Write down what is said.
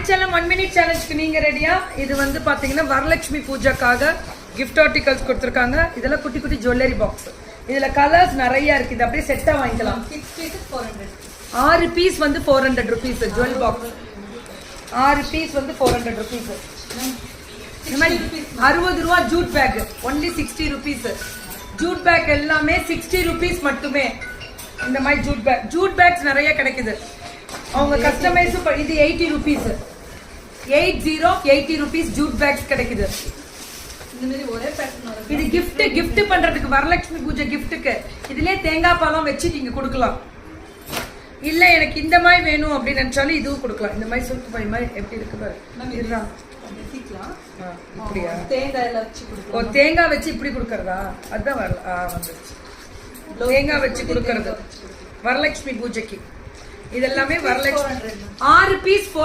செல்லம் 1 minute சேலஞ்சுக்கு நீங்க ரெடியா? இது வந்து பாத்தீங்கன்னா வரலட்சுமி பூஜைக்காக gift articles கொடுத்திருக்காங்க. இதெல்லாம் குட்டி குட்டி ஜுவல்லரி பாக்ஸ். இதுல கலர்ஸ் நிறைய இருக்கு. இது அப்படியே செட்டா வாங்கிக்கலாம். 6 pieces 400. 6 பீஸ் வந்து 400 rupees ஜுவல் பாக்ஸ். 6 பீஸ் வந்து 400 rupees. இந்த மாதிரி 60 ரூபாய் jute bag only 60 rupees. Jute bag எல்லாமே 60 rupees மட்டுமே. இந்த மாதிரி ஜூட் பேக்ஸ் நிறைய கிடைக்குது. அவங்க கஸ்டமைஸ் இது 80 rupees. 80 rupees ஜூட் பேக்ஸ் கிடைக்குது. இந்த மாதிரி ஒரே பேட்டர்ன் வரும். இது gift பண்றதுக்கு வரலட்சுமி பூஜை giftக்கு இதுலயே தேங்காய் பாலம் வச்சு நீங்க கொடுக்கலாம். இல்ல எனக்கு இந்த மாதிரி வேணும் அப்படி நினைச்சாலும் இதுவும் கொடுக்கலாம். இந்த மாதிரி சுருக்கு பை மாதிரி எப்படி இருக்கு பாரு. இதுதான் வெட்டிக்கலாம். இப்படியா? தேங்காய் எல்லாம் வச்சு கொடுக்கலாம். ஓ தேங்காய் வச்சு இப்படி கொடுக்கறதா? அதான் வந்துருச்சு. தேங்காய் வச்சு கொடுக்கறது வரலட்சுமி பூஜைக்கு. இதெல்லாமே வரலட்சுமி 6 பீஸ் 400.